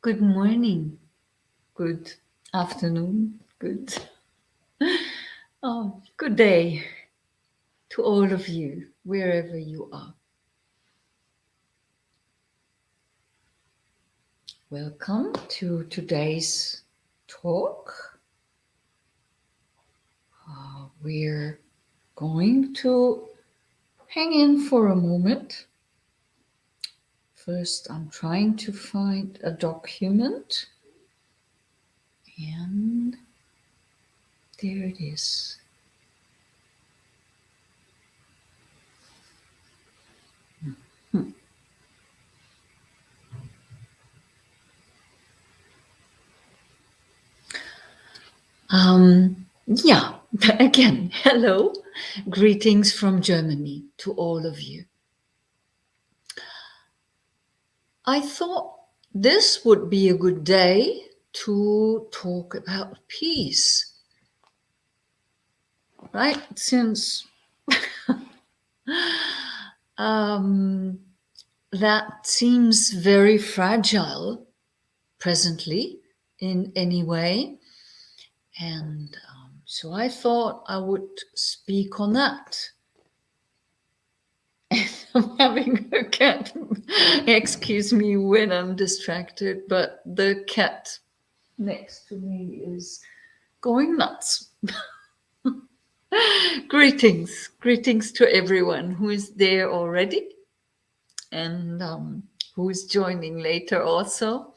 Good morning, good afternoon, good day to all of you, wherever you are. Welcome to today's talk. We're going to hang in for a moment. First, I'm trying to find a document, and there it is. Yeah, again, hello. Greetings from Germany to all of you. I thought this would be a good day to talk about peace, right? Since that seems very fragile presently in any way. And so I thought I would speak on that. I'm having a cat. Excuse me when I'm distracted, but the cat next to me is going nuts. Greetings to everyone who is there already and who is joining later also.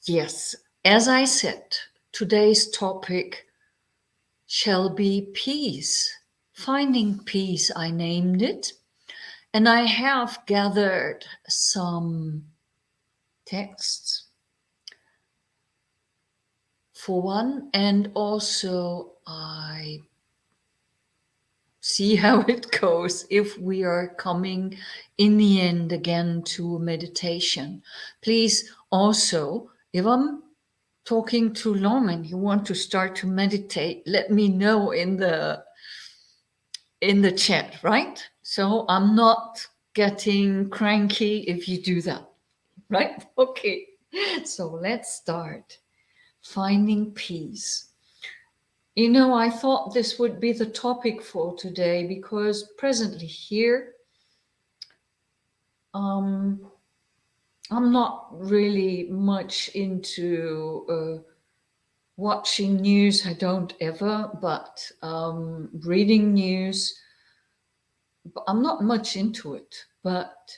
Yes, as I said, today's topic shall be peace. Finding peace, I named it. And I have gathered some texts for one, and also I see how it goes if we are coming in the end again to meditation. Please also, if I'm talking too long and you want to start to meditate, let me know in the chat, right? So I'm not getting cranky if you do that, right? Okay, so let's start. Finding peace. You know, I thought this would be the topic for today because presently here, I'm not really much into watching news. I don't ever, but reading news, I'm not much into it. But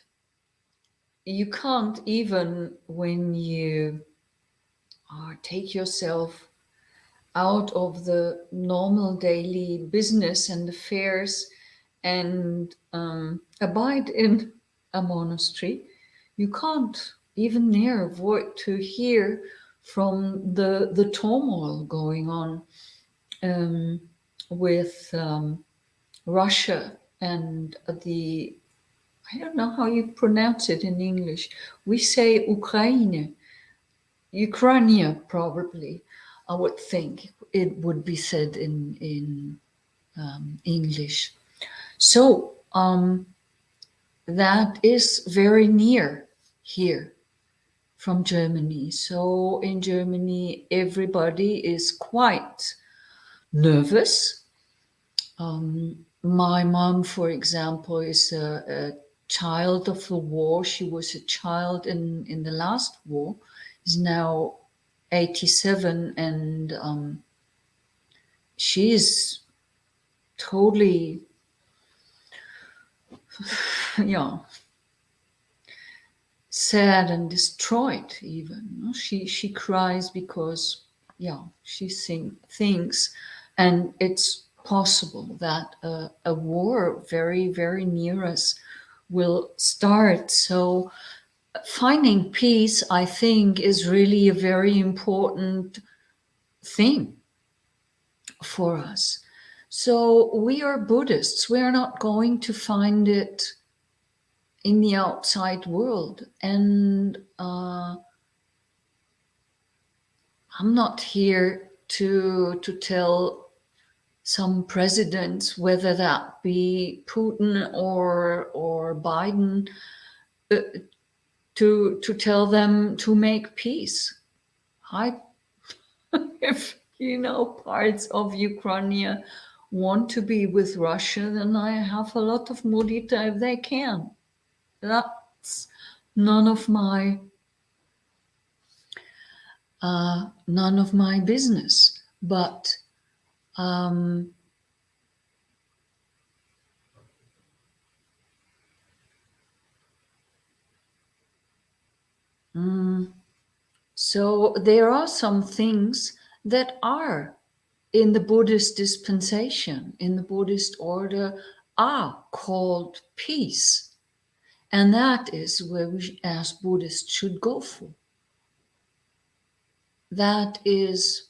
you can't even when you take yourself out of the normal daily business and affairs and abide in a monastery, you can't even near avoid to hear from the turmoil going on with Russia and the, I don't know how you pronounce it in English. We say Ukraine probably. I would think it would be said in English. So that is very near here from Germany. So in Germany, everybody is quite nervous. My mom, for example, is a child of the war. She was a child in the last war. Is now 87, and she is totally, yeah, sad and destroyed. Even she cries because, yeah, she thinks, and it's possible that a war very very near us will start. So finding peace, I think, is really a very important thing for us. So we are Buddhists. We are not going to find it in the outside world. And I'm not here to tell some presidents, whether that be Putin or Biden, to tell them to make peace. I, if parts of Ukraine want to be with Russia, then I have a lot of mudita if they can. That's none of my business. But so there are some things that are in the Buddhist dispensation, in the Buddhist order, are called peace. And that is where we as Buddhists should go for. That is,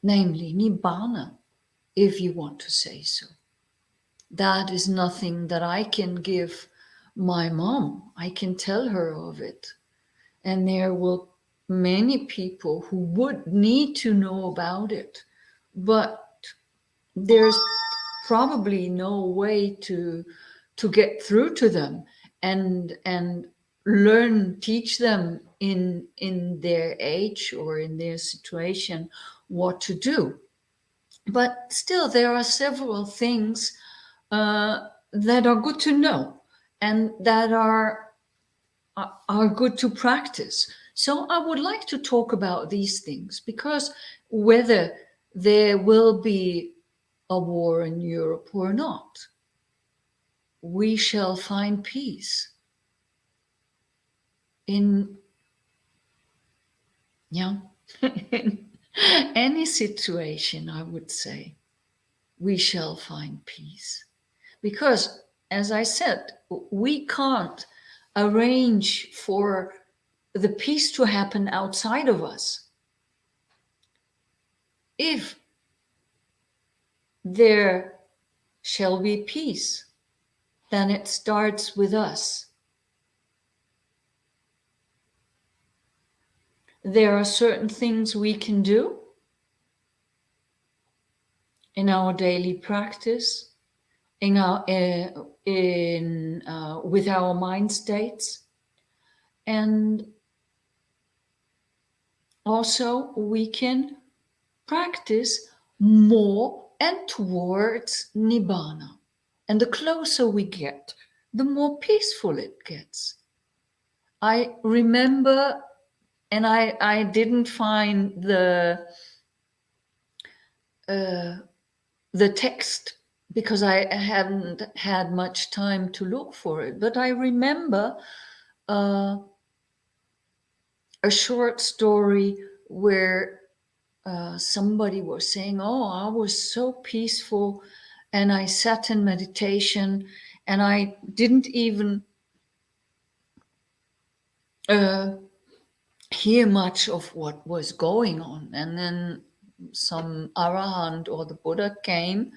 namely, Nibbana, if you want to say so. That is nothing that I can give my mom. I can tell her of it. And there will many people who would need to know about it. But there's probably no way to get through to them and teach them in their age or in their situation what to do. But still, there are several things that are good to know and that are good to practice. So I would like to talk about these things, because whether there will be a war in Europe or not, we shall find peace in in any situation. I would say we shall find peace, because, as I said, we can't arrange for the peace to happen outside of us. If there shall be peace, then it starts with us. There are certain things we can do in our daily practice, with our mind states, and also we can practice more and towards Nibbana. And the closer we get, the more peaceful it gets. I remember, and I didn't find the text because I hadn't had much time to look for it, but I remember a short story where somebody was saying, "Oh, I was so peaceful, and I sat in meditation, and I didn't even hear much of what was going on." And then some arahant or the Buddha came,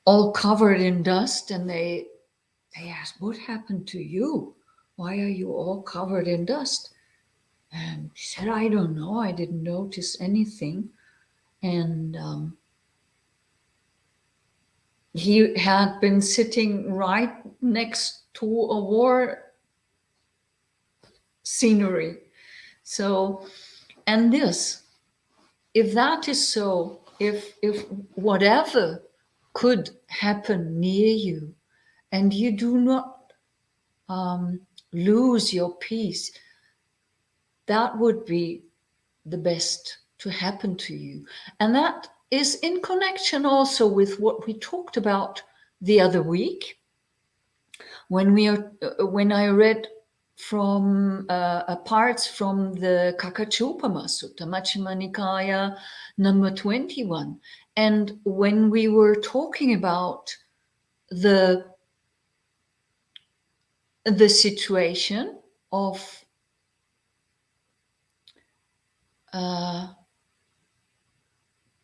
all covered in dust, and they asked, "What happened to you? Why are you all covered in dust?" And he said, "I don't know. I didn't notice anything." And he had been sitting right next to a war scenery. So, and this, if that is so, if whatever could happen near you, and you do not lose your peace, that would be the best to happen to you. And that is in connection also with what we talked about the other week when I read from parts from the Kakachupama Sutta, Majjhima Nikaya number 21. And when we were talking about the situation of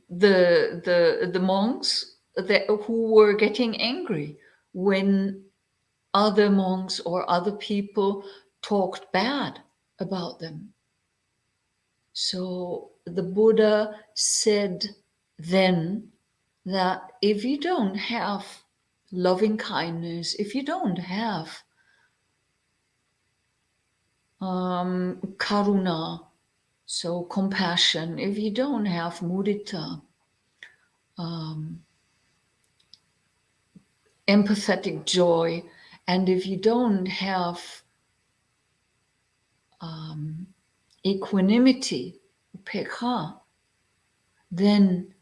the monks who were getting angry when other monks or other people talked bad about them. So the Buddha said then that if you don't have loving kindness, if you don't have karuna, so compassion, if you don't have mudita, empathetic joy, and if you don't have equanimity, upekkha, then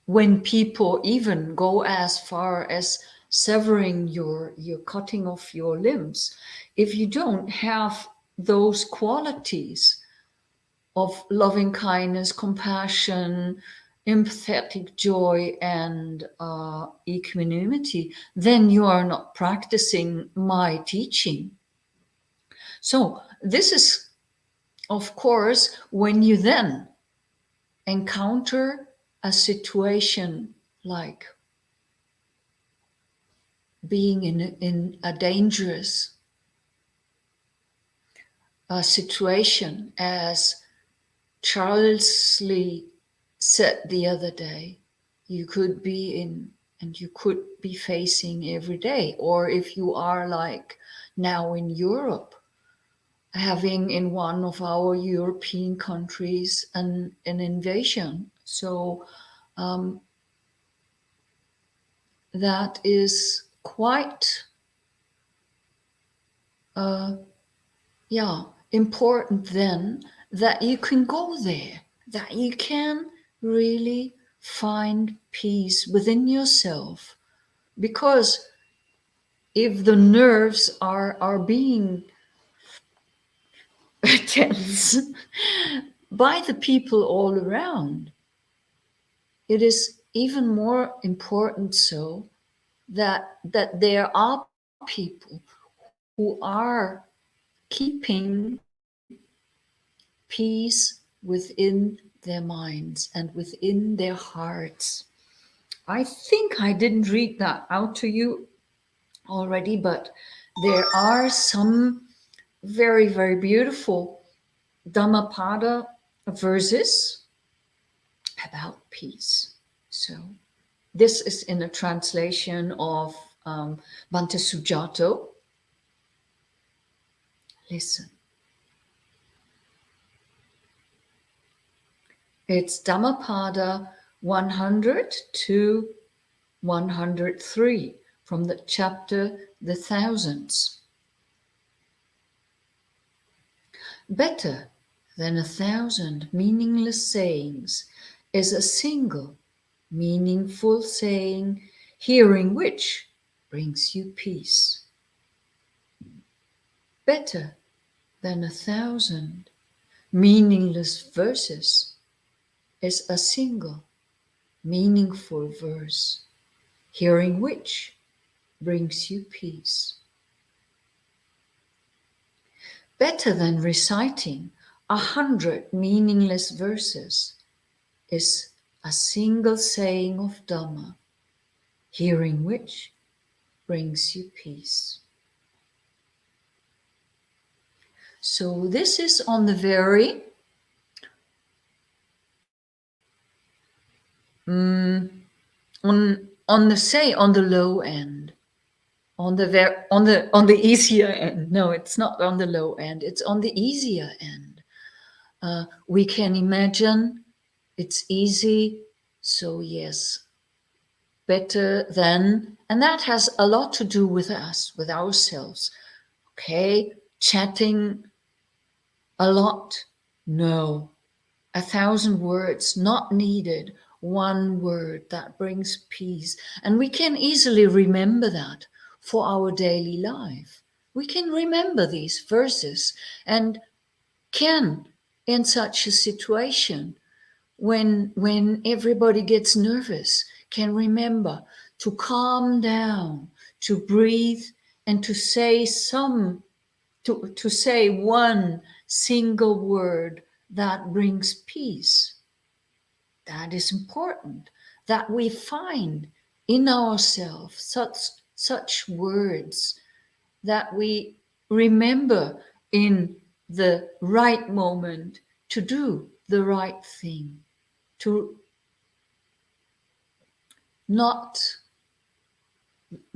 when people even go as far as severing your cutting off your limbs, if you don't have those qualities of loving kindness, compassion, empathetic joy, and equanimity, then you are not practicing my teaching. So this is, of course, when you then encounter a situation like being in a dangerous situation, as Charles Lee said the other day, you could be in and you could be facing every day. Or if you are like now in Europe, having in one of our European countries an invasion. So that is quite important then, that you can go there, that you can really find peace within yourself. Because if the nerves are being tense by the people all around, it is even more important so that there are people who are keeping peace within their minds and within their hearts. I think I didn't read that out to you already, but there are some very, very beautiful Dhammapada verses about peace. So this is in a translation of Bhante Sujato. Listen. It's Dhammapada 100 to 103 from the chapter The Thousands. Better than 1,000 meaningless sayings is a single meaningful saying, hearing which brings you peace. Better than 1,000 meaningless verses is a single meaningful verse, hearing which brings you peace. Better than reciting 100 meaningless verses is a single saying of Dhamma, hearing which brings you peace. So this is on the very on the low end, on the easier end. No, it's not on the low end, it's on the easier end. We can imagine it's easy, so yes, better than, and that has a lot to do with us, with ourselves. Okay, chatting a lot, no. 1,000 words not needed, one word that brings peace. And we can easily remember that for our daily life. We can remember these verses and can, in such a situation, when everybody gets nervous, can remember to calm down, to breathe, and to say to say one single word that brings peace. That is important, that we find in ourselves such words, that we remember in the right moment to do the right thing, to not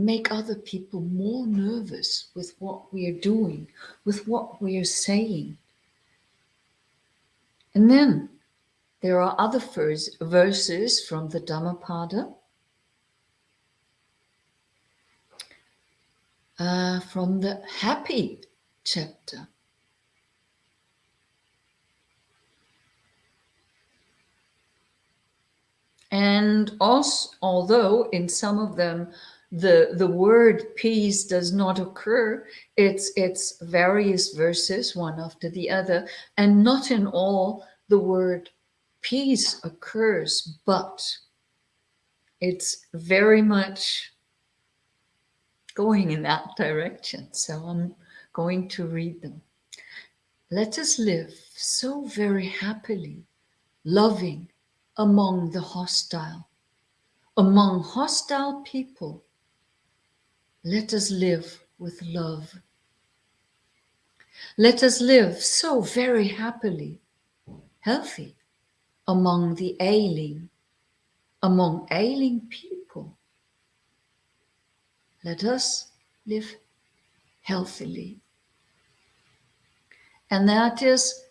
make other people more nervous with what we are doing, with what we are saying. And then there are other verses from the Dhammapada, from the happy chapter. And also, although in some of them the word peace does not occur, it's various verses, one after the other, and not in all the word peace occurs, but it's very much going in that direction. So I'm going to read them. Let us live so very happily, loving among the hostile. Among hostile people, let us live with love. Let us live so very happily, healthy, among the ailing. Among ailing people, let us live healthily. And that is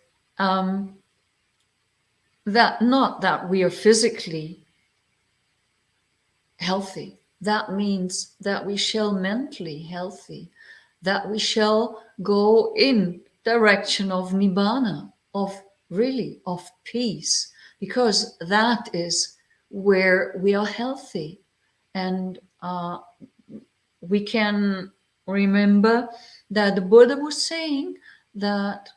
that not that we are physically healthy. That means that we shall mentally healthy, that we shall go in direction of nibbana, of really of peace, because that is where we are healthy. And we can remember that the Buddha was saying that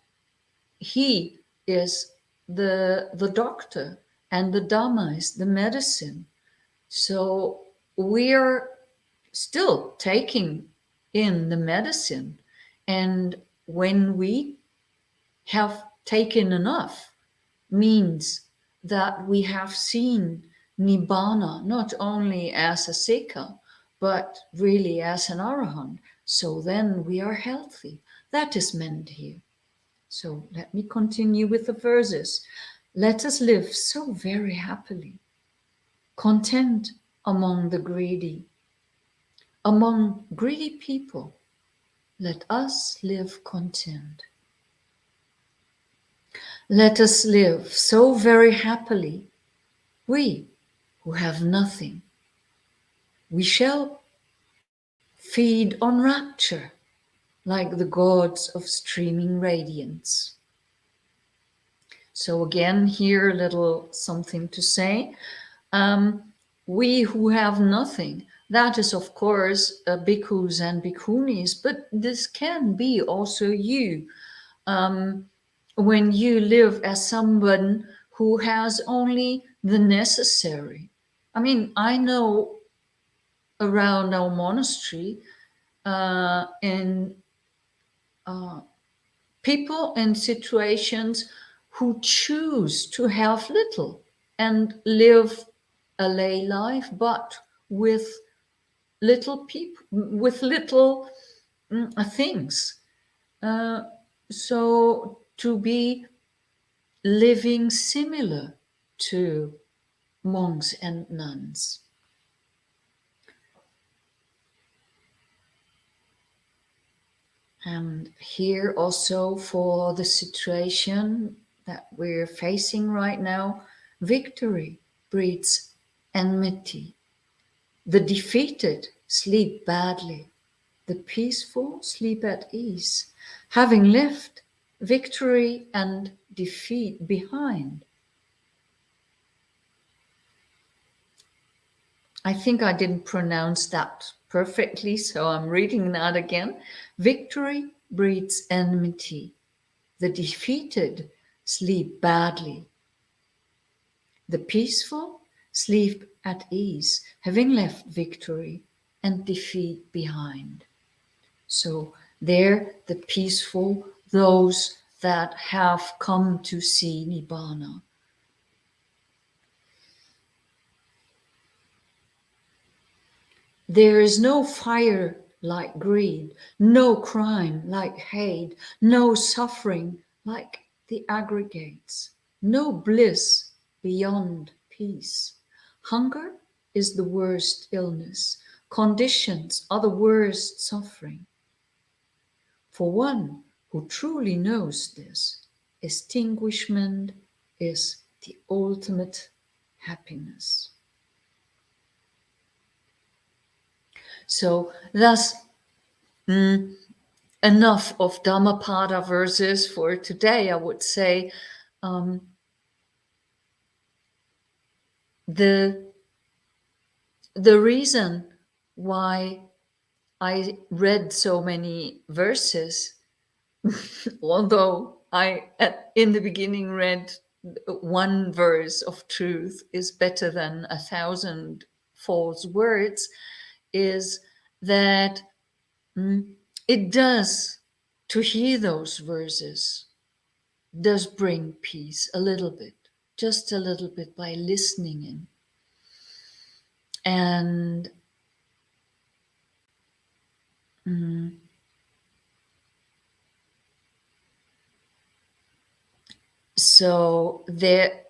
he is the doctor and the Dhamma is the medicine. So we're still taking in the medicine. And when we have taken enough, means that we have seen Nibbana not only as a Sikha, but really as an Arahant. So then we are healthy. That is meant here. So let me continue with the verses. Let us live so very happily, content among the greedy. Among greedy people, let us live content. Let us live so very happily, we who have nothing. We shall feed on rapture like the gods of streaming radiance. So again, here a little something to say. We who have nothing, that is of course bhikkhus and bhikkhunis, but this can be also you. When you live as someone who has only the necessary. I mean, I know around our monastery in people in situations who choose to have little and live a lay life, but with little people, with little things. So to be living similar to monks and nuns. And here also for the situation that we're facing right now, victory breeds enmity. The defeated sleep badly. The peaceful sleep at ease, having left victory and defeat behind. I think I didn't pronounce that perfectly, so I'm reading that again. Victory breeds enmity. The defeated sleep badly. The peaceful sleep at ease, having left victory and defeat behind. So there, the peaceful, those that have come to see Nibbana. There is no fire like greed, no crime like hate, no suffering like the aggregates, no bliss beyond peace. Hunger is the worst illness, conditions are the worst suffering. For one who truly knows this, extinguishment is the ultimate happiness. So thus, enough of Dhammapada verses for today, I would say. The reason why I read so many verses, although I in the beginning read one verse of truth is better than 1,000 false words, is that it does, to hear those verses, does bring peace a little bit, just a little bit, by listening in. And so there,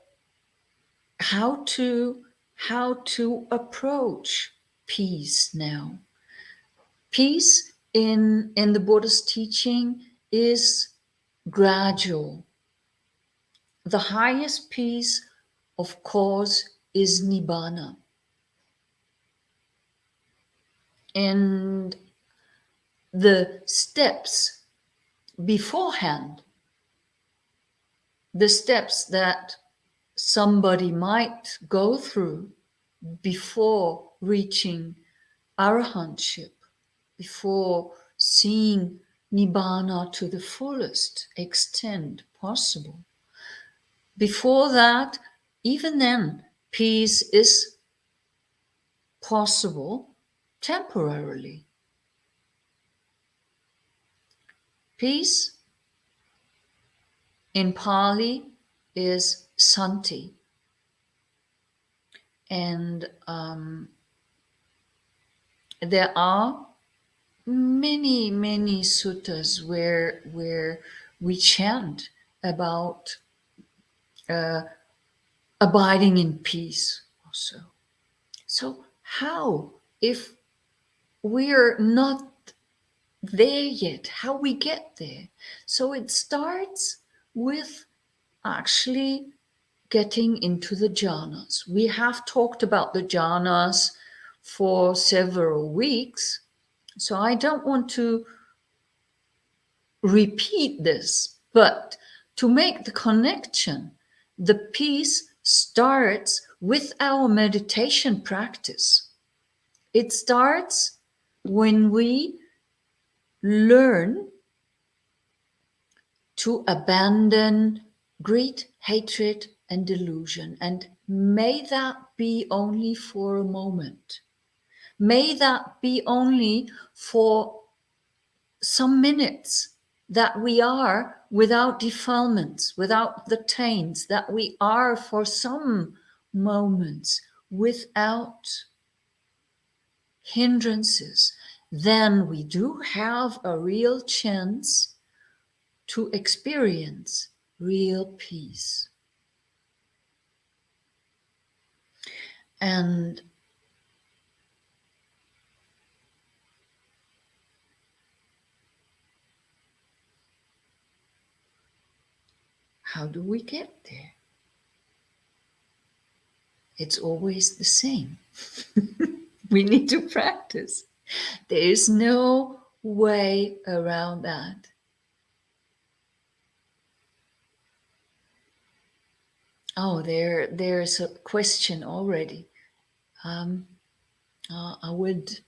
how to approach peace now. Peace in the Buddhist teaching is gradual. The highest peace, of course, is Nibbana. And the steps beforehand, the steps that somebody might go through before reaching arahantship, before seeing Nibbana to the fullest extent possible. Before that, even then, peace is possible temporarily. Peace in Pali is santi. And there are many suttas where we chant about abiding in peace also. So how, if we're not there yet, how we get there? So it starts with actually getting into the jhanas. We have talked about the jhanas for several weeks, so I don't want to repeat this, but to make the connection, the peace starts with our meditation practice. It starts when we learn to abandon greed, hatred, and delusion. And may that be only for a moment. May that be only for some minutes, that we are without defilements, without the taints, that we are for some moments without hindrances. Then we do have a real chance to experience real peace. And how do we get there? It's always the same. We need to practice. There is no way around that. Oh, there's a question already. I would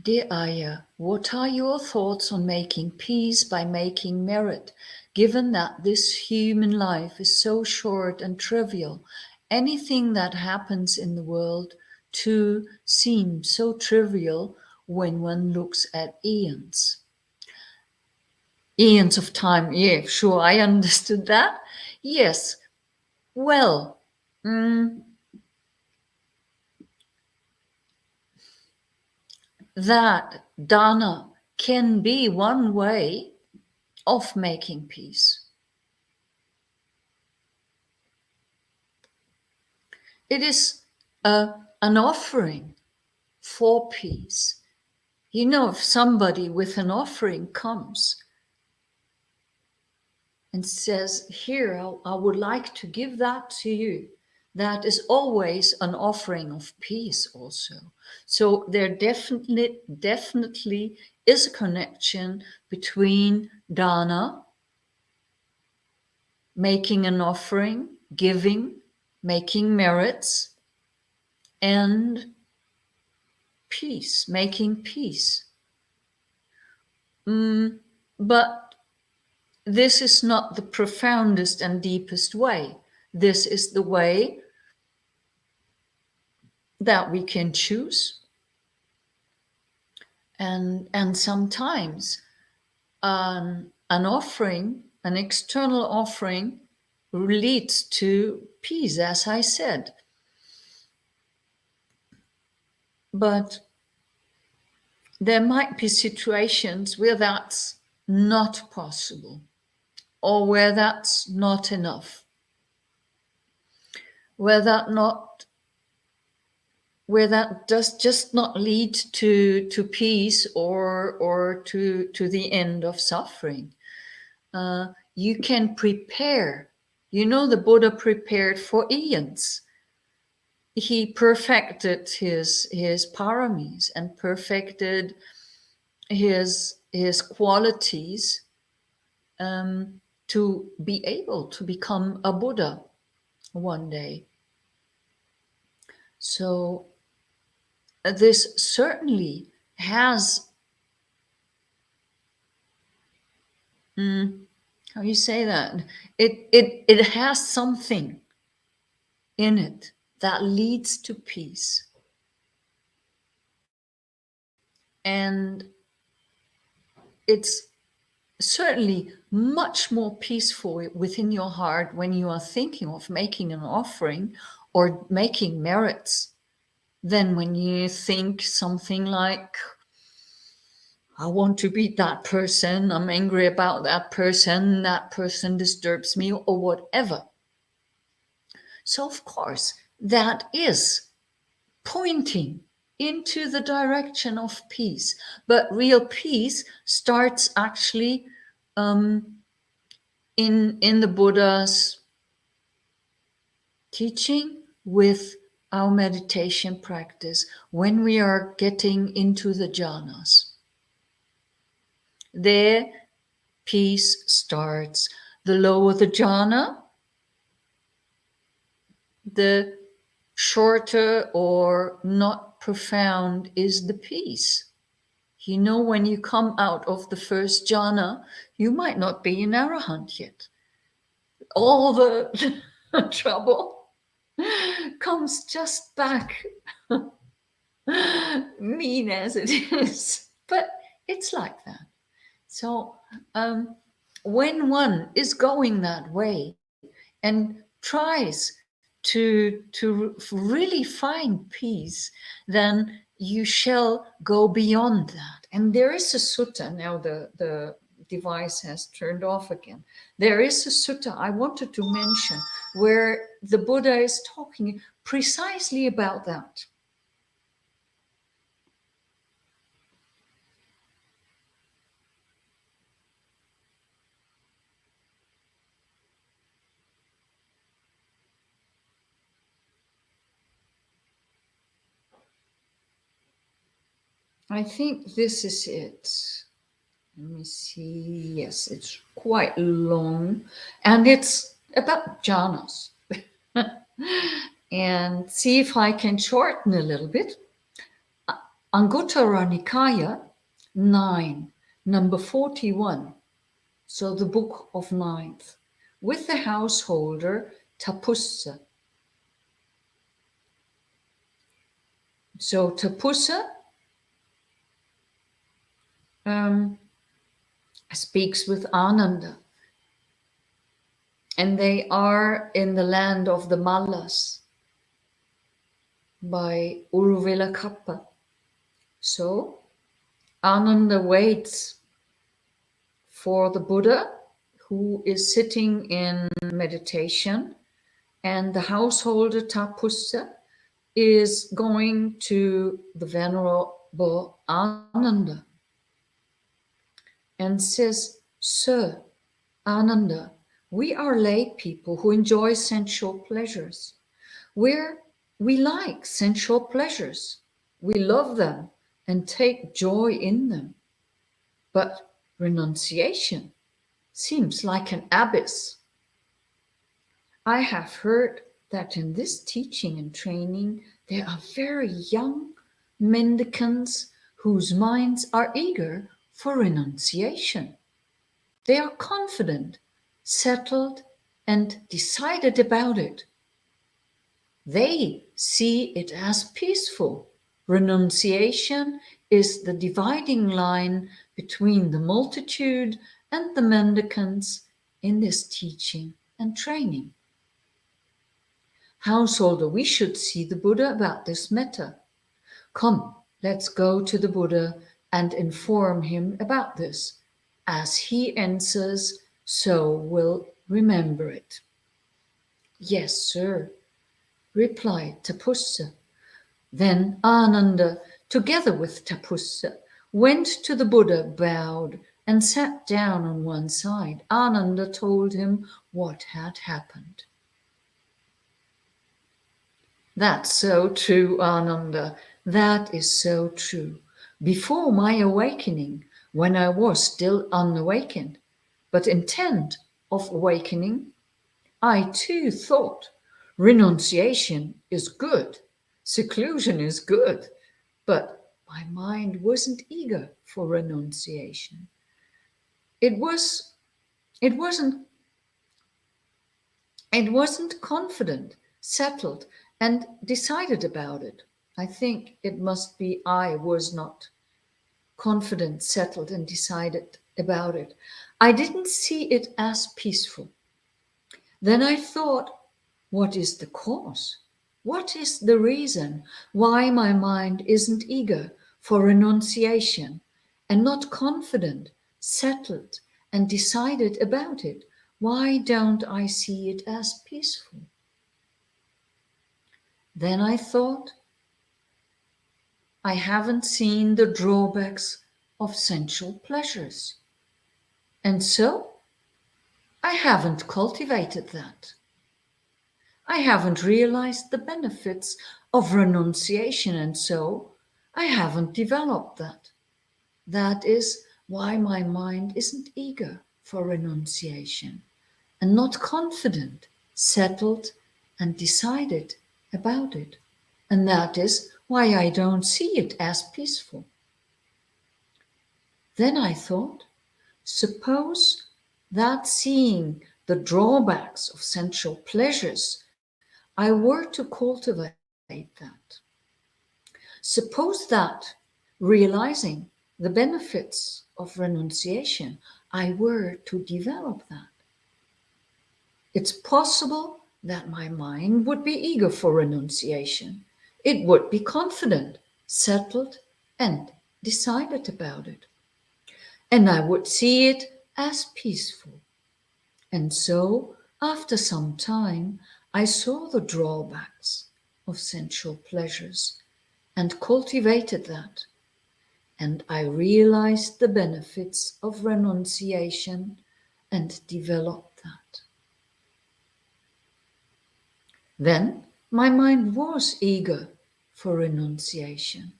Dear Ayyā, what are your thoughts on making peace by making merit, given that this human life is so short and trivial? Anything that happens in the world too seems so trivial when one looks at eons. Eons of time, yeah, sure, I understood that. Yes, well, that dana can be one way of making peace. it is an offering for peace. You know, if somebody with an offering comes and says, here, I would like to give that to you, that is always an offering of peace also. So there definitely is a connection between dana, making an offering, giving, making merits, and peace, making peace. But this is not the profoundest and deepest way. This is the way that we can choose. And sometimes an offering, an external offering, leads to peace, as I said. But there might be situations where that's not possible, or where that's not enough, where that does just not lead to peace or to the end of suffering. You can prepare. You know, the Buddha prepared for eons. He perfected his paramis and perfected his qualities to be able to become a Buddha one day. So this certainly has, how you say that? It has something in it that leads to peace. And it's certainly much more peaceful within your heart when you are thinking of making an offering or making merits than when you think something like, I want to beat that person, I'm angry about that person disturbs me, or whatever. So, of course, that is pointing into the direction of peace. But real peace starts actually in the Buddha's teaching with our meditation practice when we are getting into the jhanas. There, peace starts. The lower the jhana, the shorter or not profound is the peace. You know, when you come out of the first jhana, you might not be an arahant yet. All the trouble comes just back, mean as it is. But it's like that. So when one is going that way and tries to really find peace, then you shall go beyond that. And there is a sutta, now the device has turned off again. There is a sutta I wanted to mention where the Buddha is talking precisely about that. I think this is it. Let me see. Yes, it's quite long, and it's about jhanas. And see if I can shorten a little bit. Anguttara Nikaya 9, number 41. So the book of ninth, with the householder Tapussa. So Tapussa speaks with Ananda. And they are in the land of the Mallas by Uruvela Kappa. So Ananda waits for the Buddha, who is sitting in meditation And the householder Tapussa is going to the Venerable Ananda and says, Sir Ananda, we are lay people who enjoy sensual pleasures. We like sensual pleasures. We love them and take joy in them. But renunciation seems like an abyss. I have heard that in this teaching and training, there are very young mendicants whose minds are eager for renunciation. They are confident, settled, and decided about it. They see it as peaceful. Renunciation is the dividing line between the multitude and the mendicants in this teaching and training. Householder, we should see the Buddha about this matter. Come, let's go to the Buddha and inform him about this. As he answers, so we'll remember it. Yes, sir, replied Tapussa. Then Ananda, together with Tapussa, went to the Buddha, bowed, and sat down on one side. Ananda told him what had happened. That's so true, Ananda. That is so true. Before my awakening, when I was still unawakened, but intent of awakening, I too thought renunciation is good, seclusion is good, but my mind wasn't eager for renunciation. It wasn't confident, settled, and decided about it. I think it must be I was not confident, settled, and decided about it. I didn't see it as peaceful. Then I thought, what is the cause? What is the reason why my mind isn't eager for renunciation and not confident, settled, and decided about it? Why don't I see it as peaceful? Then I thought, I haven't seen the drawbacks of sensual pleasures. And so I haven't cultivated that. I haven't realized the benefits of renunciation, and so I haven't developed that. That is why my mind isn't eager for renunciation and not confident, settled, and decided about it. And that is why I don't see it as peaceful. Then I thought, suppose that seeing the drawbacks of sensual pleasures, I were to cultivate that. Suppose that, realizing the benefits of renunciation, I were to develop that. It's possible that my mind would be eager for renunciation. It would be confident, settled, and decided about it. And I would see it as peaceful. And so, after some time, I saw the drawbacks of sensual pleasures and cultivated that. And I realized the benefits of renunciation and developed that. Then my mind was eager for renunciation.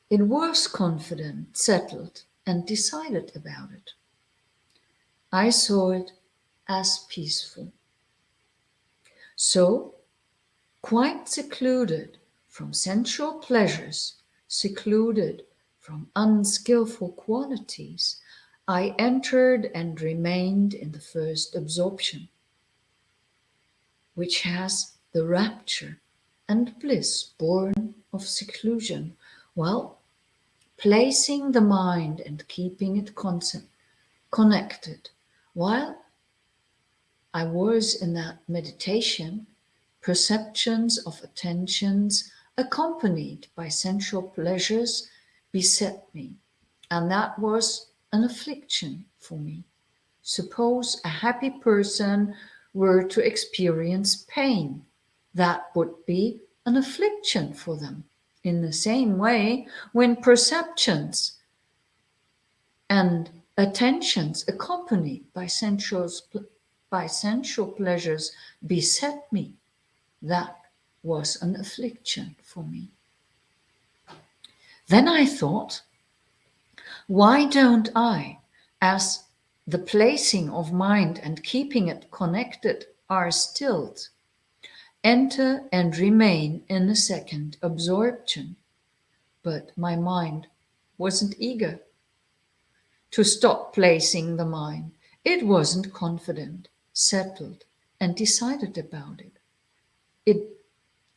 It was confident, settled, and decided about it. I saw it as peaceful. So, quite secluded from sensual pleasures, secluded from unskillful qualities, I entered and remained in the first absorption, which has the rapture and bliss born of seclusion, while placing the mind and keeping it connected. While I was in that meditation, perceptions of attentions accompanied by sensual pleasures beset me, and that was an affliction for me. Suppose a happy person were to experience pain, that would be an affliction for them. In the same way, when perceptions and attentions accompanied by sensual pleasures beset me, that was an affliction for me. Then I thought, why don't I, as the placing of mind and keeping it connected are stilled, enter and remain in a second absorption? But my mind wasn't eager to stop placing the mind. It wasn't confident, settled, and decided about it.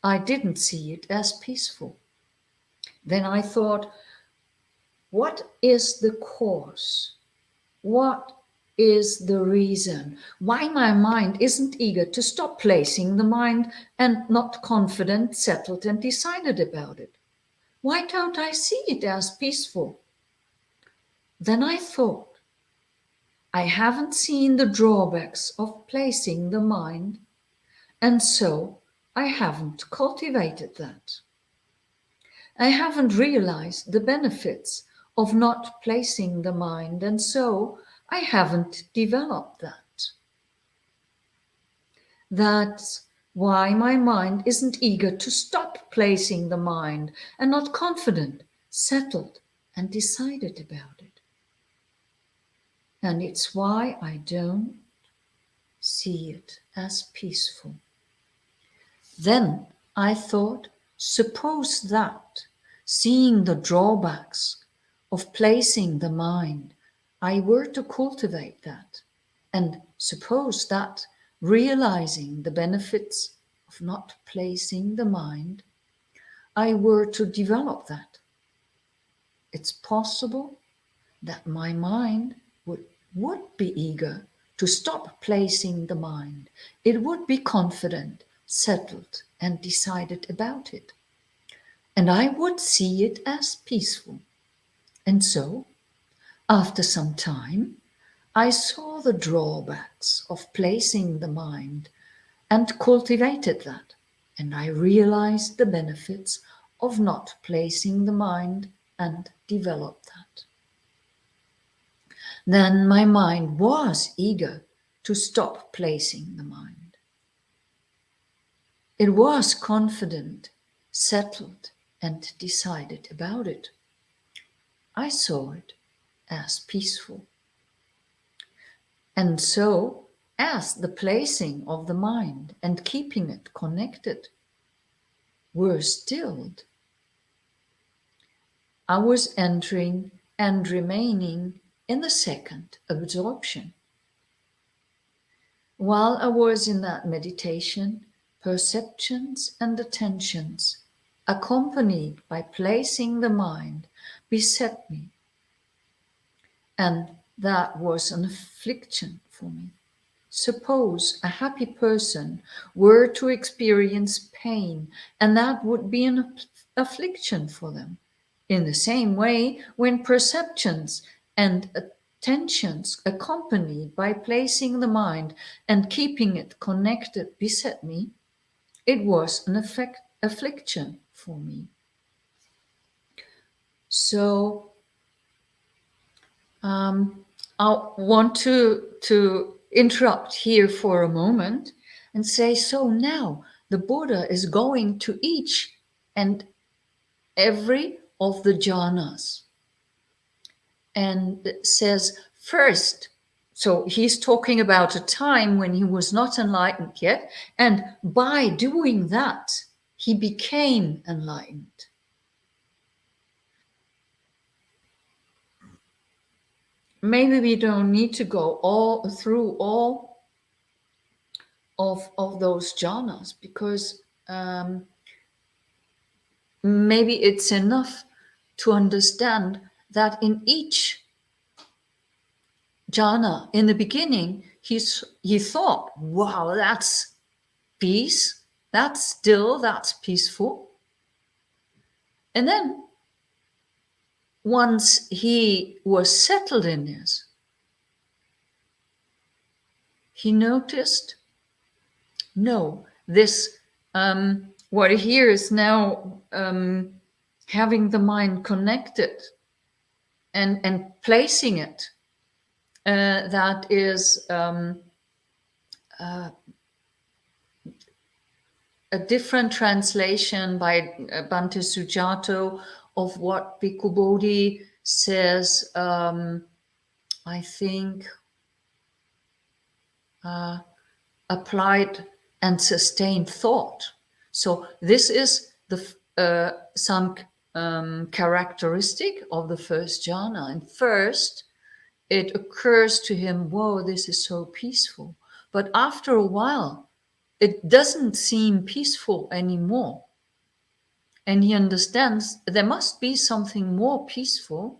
I didn't see it as peaceful. Then I thought, what is the cause? What is the reason why my mind isn't eager to stop placing the mind and not confident, settled, and decided about it? Why don't I see it as peaceful? Then I thought, I haven't seen the drawbacks of placing the mind, and so I haven't cultivated that. I haven't realized the benefits of not placing the mind, and so I haven't developed that. That's why my mind isn't eager to stop placing the mind and not confident, settled, and decided about it. And it's why I don't see it as peaceful. Then I thought, suppose that, seeing the drawbacks of placing the mind, I were to cultivate that, and suppose that, realizing the benefits of not placing the mind, I were to develop that. It's possible that my mind would be eager to stop placing the mind. It would be confident, settled, and decided about it. And I would see it as peaceful. And so, after some time, I saw the drawbacks of placing the mind and cultivated that. And I realized the benefits of not placing the mind and developed that. Then my mind was eager to stop placing the mind. It was confident, settled, and decided about it. I saw it as peaceful. And so, as the placing of the mind and keeping it connected were stilled, I was entering and remaining in the second absorption. While I was in that meditation, perceptions and attentions, accompanied by placing the mind, beset me. And that was an affliction for me. Suppose a happy person were to experience pain, and that would be an affliction for them. In the same way, when perceptions and attentions accompanied by placing the mind and keeping it connected beset me, it was an affliction for me. So I want to interrupt here for a moment and say, so now the Buddha is going to each and every of the jhanas and says first, so he's talking about a time when he was not enlightened yet, and by doing that he became enlightened. Maybe we don't need to go through all of those jhanas, because maybe it's enough to understand that in each jhana, in the beginning, he thought, wow, that's peace, that's still, that's peaceful. And then once he was settled in this, he noticed No, this what here is now having the mind connected and placing it. That is a different translation by Bhante Sujato of what Bhikkhu Bodhi says. I think applied and sustained thought. So this is the some characteristic of the first jhana. And first, it occurs to him, whoa, this is so peaceful. But after a while, it doesn't seem peaceful anymore. And he understands there must be something more peaceful,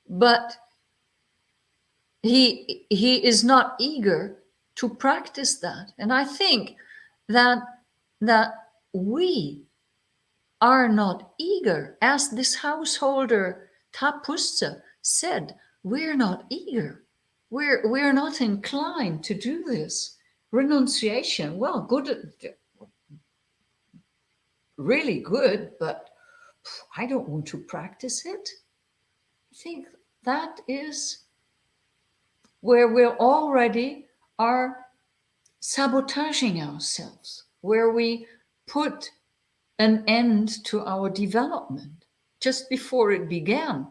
but he is not eager to practice that. And I think that we are not eager, as this householder Tapussa said, we're not eager. We're not inclined to do this. Renunciation, well, good, really good, but I don't want to practice it. I think that is where we already are sabotaging ourselves, where we put an end to our development just before it began.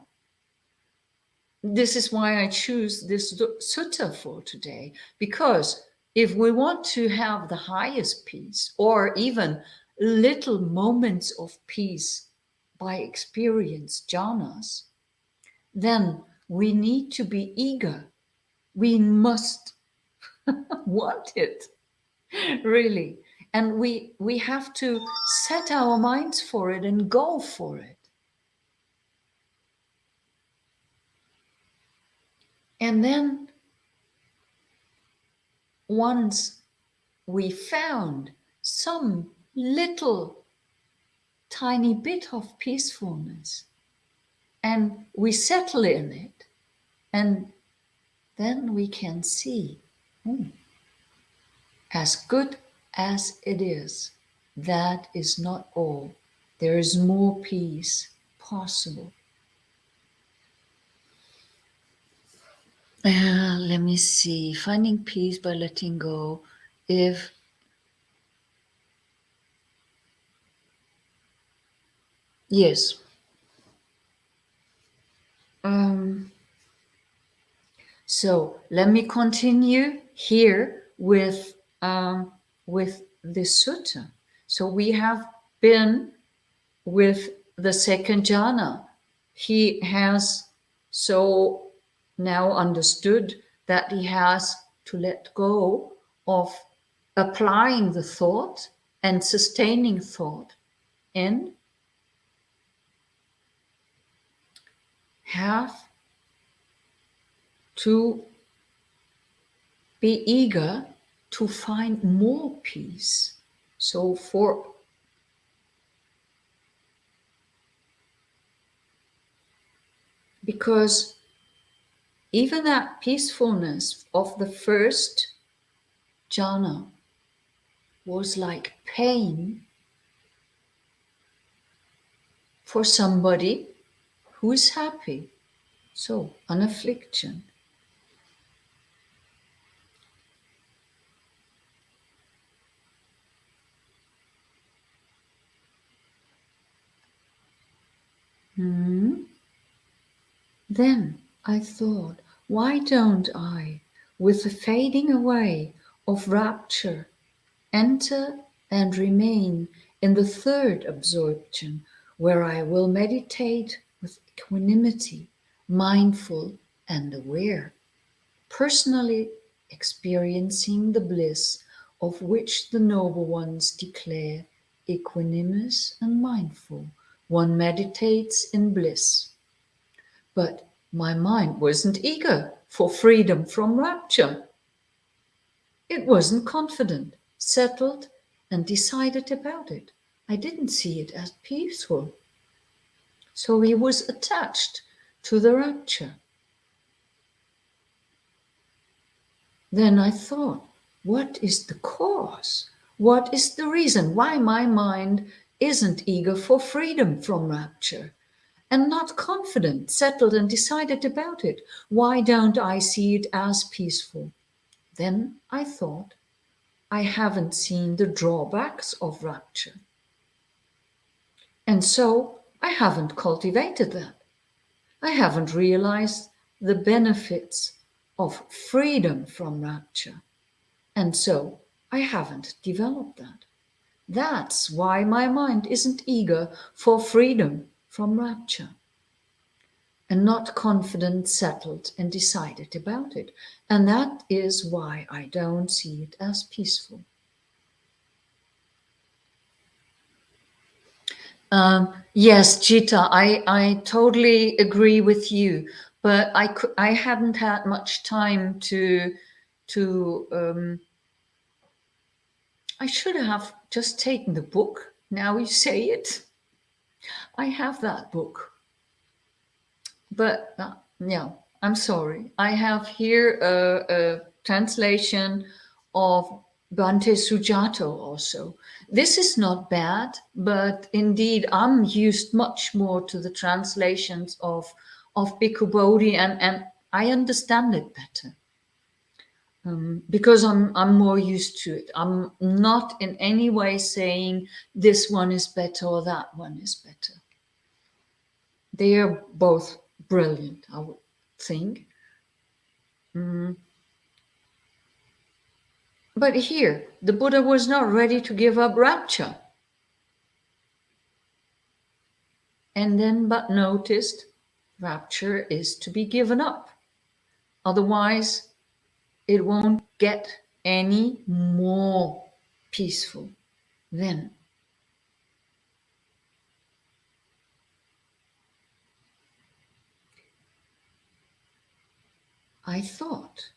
This is why I choose this sutta for today, because if we want to have the highest peace, or even little moments of peace by experience jhanas, then we need to be eager. We must want it, really. And we have to set our minds for it and go for it. And then once we found some little tiny bit of peacefulness and we settle in it, and then we can see, as good as it is, that is not all. There is more peace possible. Let me see. Finding peace by letting go. Yes. So let me continue here with this sutta. So we have been with the second jhana. He has so now understood that he has to let go of applying the thought and sustaining thought, and have to be eager to find more peace. So because even that peacefulness of the first jhana was like pain for somebody who is happy. So, an affliction. Then I thought, why don't I, with the fading away of rapture, enter and remain in the third absorption, where I will meditate with equanimity, mindful and aware, personally experiencing the bliss of which the noble ones declare, equanimous and mindful, one meditates in bliss. But my mind wasn't eager for freedom from rapture. It wasn't confident, settled, and decided about it. I didn't see it as peaceful. So he was attached to the rapture. Then I thought, what is the cause? What is the reason why my mind isn't eager for freedom from rapture and not confident, settled, and decided about it? Why don't I see it as peaceful? Then I thought, I haven't seen the drawbacks of rapture. And so I haven't cultivated that. I haven't realized the benefits of freedom from rapture. And so I haven't developed that. That's why my mind isn't eager for freedom from rapture and not confident, settled, and decided about it. And that is why I don't see it as peaceful. Yes, Jita, I totally agree with you, but I hadn't had much time to I should have just taken the book. Now you say it. I have that book. But yeah, I'm sorry. I have here a translation of Bhante Sujato also. This is not bad, but indeed I'm used much more to the translations of Bhikkhu Bodhi, and I understand it better. Because I'm more used to it. I'm not in any way saying this one is better or that one is better. They are both brilliant, I would think. But here, the Buddha was not ready to give up rapture. And then but noticed rapture is to be given up. Otherwise, it won't get any more peaceful then. I thought,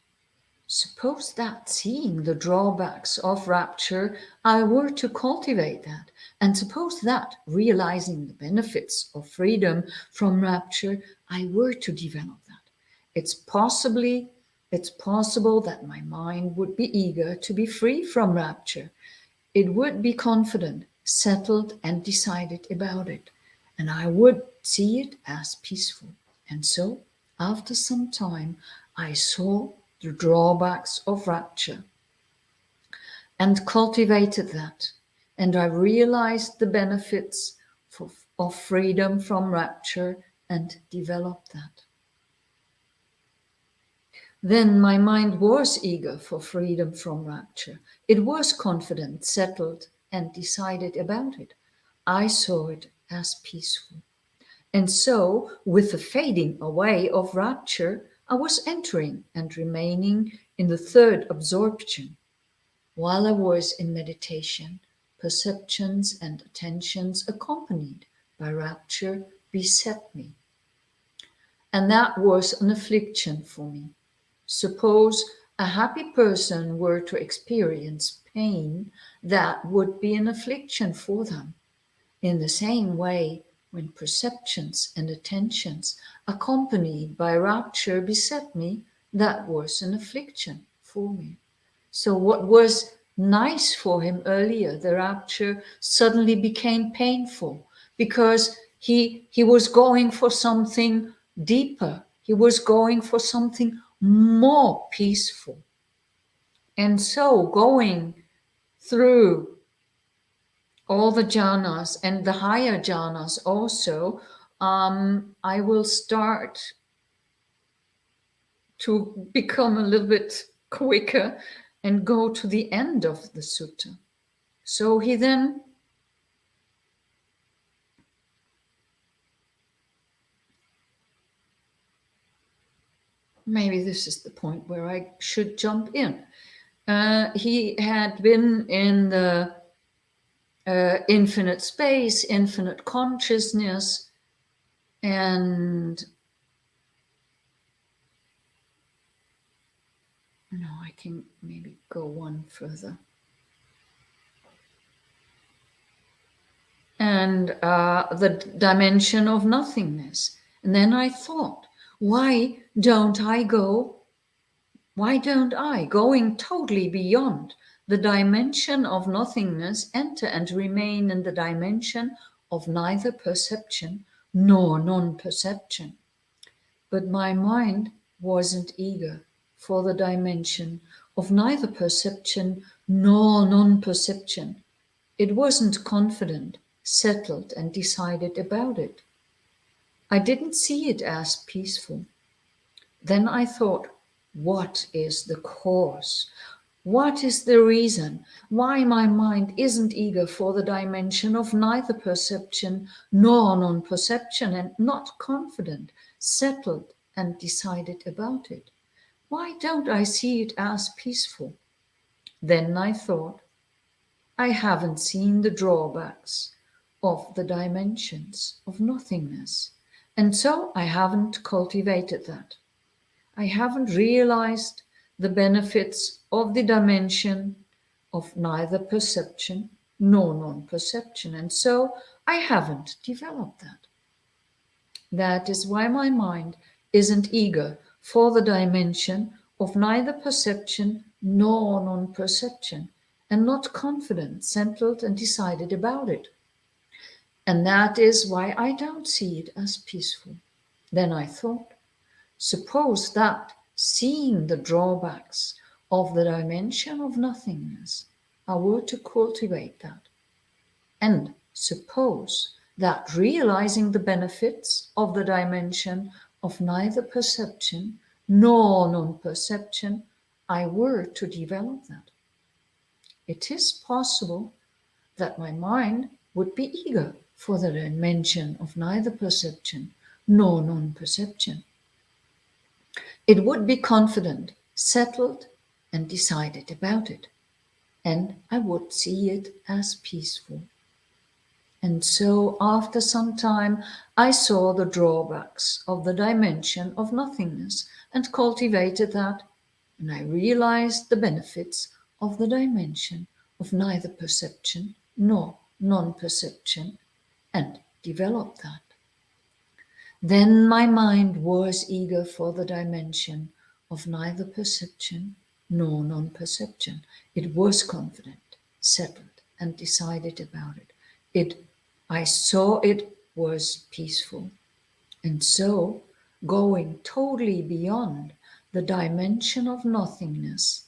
suppose that seeing the drawbacks of rapture, I were to cultivate that, and suppose that realizing the benefits of freedom from rapture, I were to develop that. It's possible that my mind would be eager to be free from rapture. It would be confident, settled, and decided about it, and I would see it as peaceful. And so, after some time, I saw the drawbacks of rapture and cultivated that, and I realized the benefits of freedom from rapture and developed that. Then my mind was eager for freedom from rapture. It was confident, settled, and decided about it. I saw it as peaceful. And so, with the fading away of rapture, I was entering and remaining in the third absorption. While I was in meditation, perceptions and attentions accompanied by rapture beset me. And that was an affliction for me. Suppose a happy person were to experience pain, that would be an affliction for them. In the same way, when perceptions and attentions accompanied by rapture beset me, that was an affliction for me. So what was nice for him earlier, the rapture, suddenly became painful because he was going for something deeper. He was going for something more peaceful. And so going through all the jhanas and the higher jhanas also, I will start to become a little bit quicker and go to the end of the sutta. So he then maybe this is the point where I should jump in. He had been in the infinite space, infinite consciousness, and no, I can maybe go one further. And the dimension of nothingness. And then I thought, why don't I go Why don't I, going totally beyond the dimension of nothingness, enter and remain in the dimension of neither perception nor non-perception? But my mind wasn't eager for the dimension of neither perception nor non-perception. It wasn't confident, settled, and decided about it. I didn't see it as peaceful. Then I thought, what is the cause? What is the reason why my mind isn't eager for the dimension of neither perception nor non-perception, and not confident, settled, and decided about it? Why don't I see it as peaceful? Then I thought, I haven't seen the drawbacks of the dimensions of nothingness, and so I haven't cultivated that. I haven't realized the benefits of the dimension of neither perception nor non-perception, and so I haven't developed that. That is why my mind isn't eager for the dimension of neither perception nor non-perception, and not confident, settled, and decided about it. And that is why I don't see it as peaceful. Then I thought, suppose that, seeing the drawbacks of the dimension of nothingness, I were to cultivate that. And suppose that, realizing the benefits of the dimension of neither perception nor non-perception, I were to develop that. It is possible that my mind would be eager for the dimension of neither perception nor non-perception. It would be confident, settled, and decided about it, and I would see it as peaceful. And so, after some time, I saw the drawbacks of the dimension of nothingness and cultivated that, and I realized the benefits of the dimension of neither perception nor non-perception, and developed that. Then my mind was eager for the dimension of neither perception nor non-perception. It was confident, settled, and decided about it. I saw it was peaceful. And so, going totally beyond the dimension of nothingness,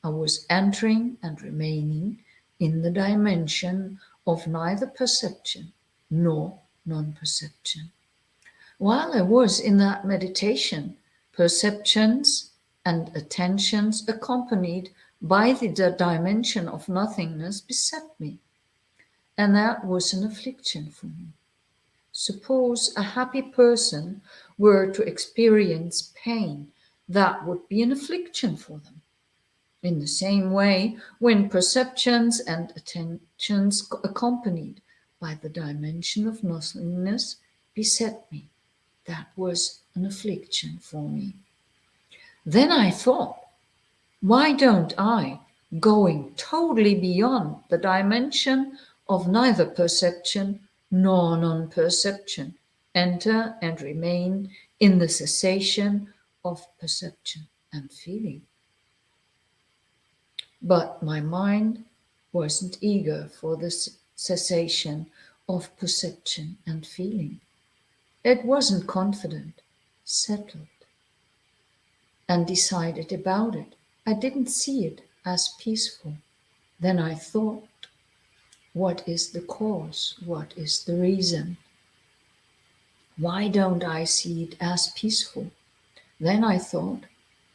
I was entering and remaining in the dimension of neither perception nor non-perception. While I was in that meditation, perceptions and attentions accompanied by the dimension of nothingness beset me, and that was an affliction for me. Suppose a happy person were to experience pain, that would be an affliction for them. In the same way, when perceptions and attentions accompanied by the dimension of nothingness beset me, that was an affliction for me. Then I thought, why don't I, going totally beyond the dimension of neither perception nor non-perception, enter and remain in the cessation of perception and feeling? But my mind wasn't eager for the cessation of perception and feeling. It wasn't confident, settled, and decided about it. I didn't see it as peaceful. Then I thought, what is the cause? What is the reason? Why don't I see it as peaceful? Then I thought,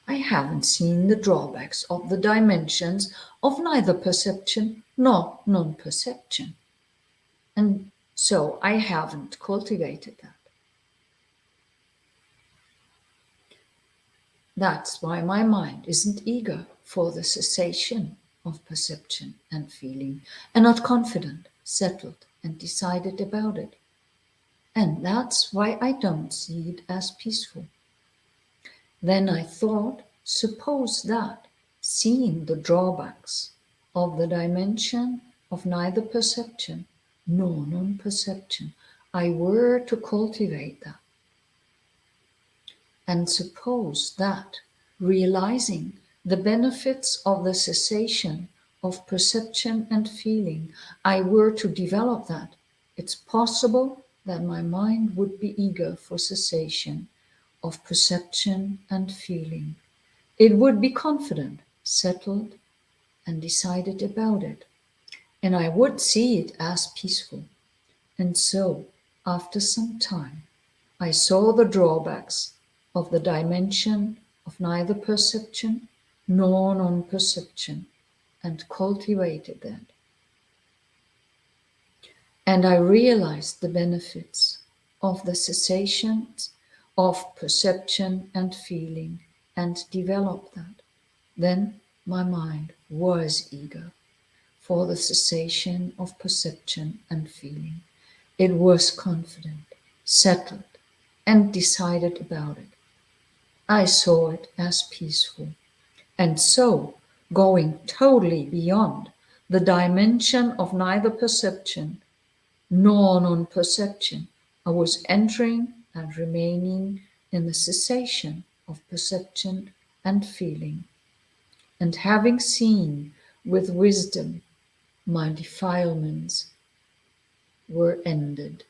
I haven't seen the drawbacks of the dimensions of neither perception nor non-perception. And so I haven't cultivated that. That's why my mind isn't eager for the cessation of perception and feeling, and not confident, settled, and decided about it. And that's why I don't see it as peaceful. Then I thought, suppose that, seeing the drawbacks of the dimension of neither perception nor non-perception, I were to cultivate that. And suppose that, realizing the benefits of the cessation of perception and feeling, I were to develop that, it's possible that my mind would be eager for cessation of perception and feeling. It would be confident, settled, and decided about it, and I would see it as peaceful. And so, after some time, I saw the drawbacks of the dimension of neither perception nor non-perception, and cultivated that. And I realized the benefits of the cessations of perception and feeling, and developed that. Then my mind was eager for the cessation of perception and feeling. It was confident, settled, and decided about it. I saw it as peaceful. And so, going totally beyond the dimension of neither perception nor non-perception, I was entering and remaining in the cessation of perception and feeling. And having seen with wisdom my defilements were ended.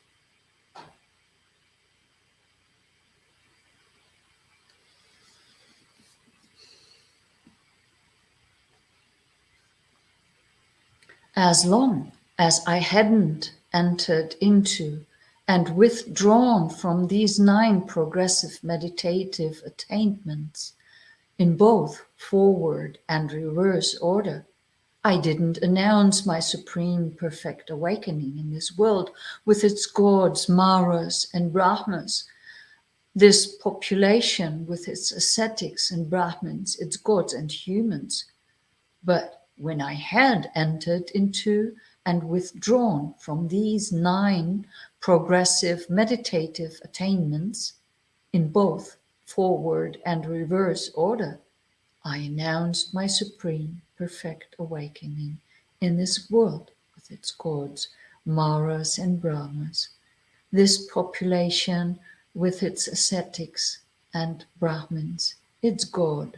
As long as I hadn't entered into and withdrawn from these 9 progressive meditative attainments in both forward and reverse order, I didn't announce my supreme perfect awakening in this world with its gods, Maras, and Brahmas, this population with its ascetics and Brahmins, its gods and humans. But when I had entered into and withdrawn from these 9 progressive meditative attainments in both forward and reverse order, I announced my supreme perfect awakening in this world with its gods, Maras and Brahmas, this population with its ascetics and Brahmins, its god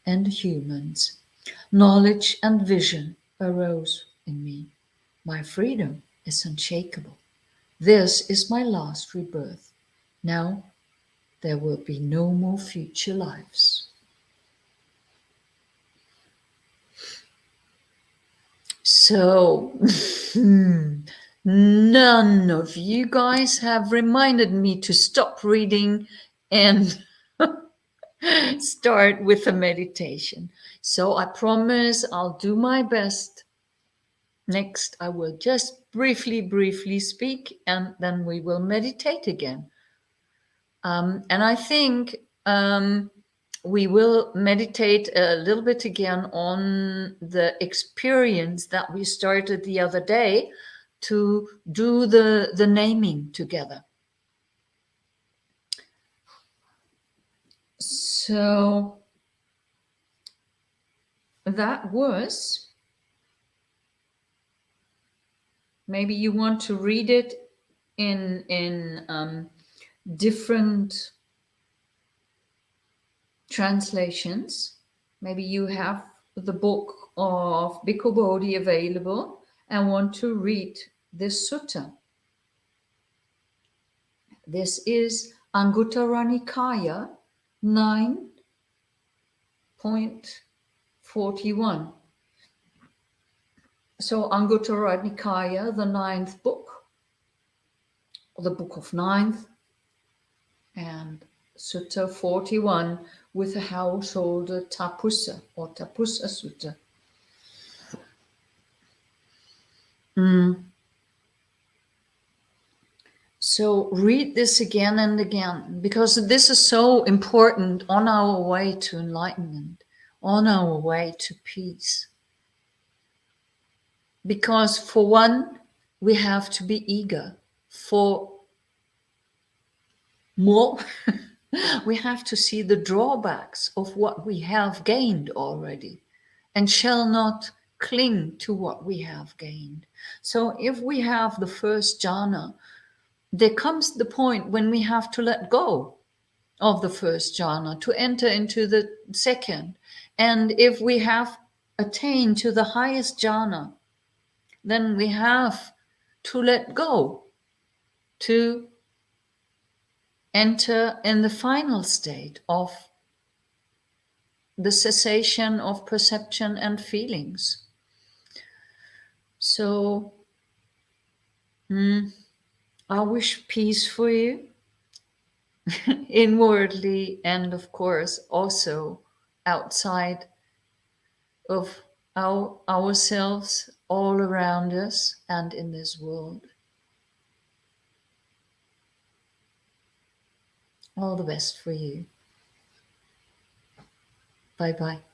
and humans. Knowledge and vision arose in me. My freedom is unshakable. This is my last rebirth. Now there will be no more future lives. So, none of you guys have reminded me to stop reading and start with a meditation. So I promise I'll do my best. Next, I will just briefly speak, and then we will meditate again. And I think we will meditate a little bit again on the experience that we started the other day to do the naming together. So that was, maybe you want to read it in different translations. Maybe you have the book of Bhikkhu Bodhi available and want to read this sutta. This is Anguttara Nikaya 9.41. So Anguttara Nikaya, the 9th book, or the book of 9th, and Sutta 41 with a householder Tapussa or Tapussa Sutta. So read this again and again, because this is so important on our way to enlightenment, on our way to peace. Because for one, we have to be eager for more. We have to see the drawbacks of what we have gained already and shall not cling to what we have gained. So if we have the first jhana, there comes the point when we have to let go of the first jhana to enter into the second. And if we have attained to the highest jhana, then we have to let go to enter in the final state of the cessation of perception and feelings. So, I wish peace for you, inwardly, and of course also outside of ourselves, all around us and in this world. All the best for you. Bye bye.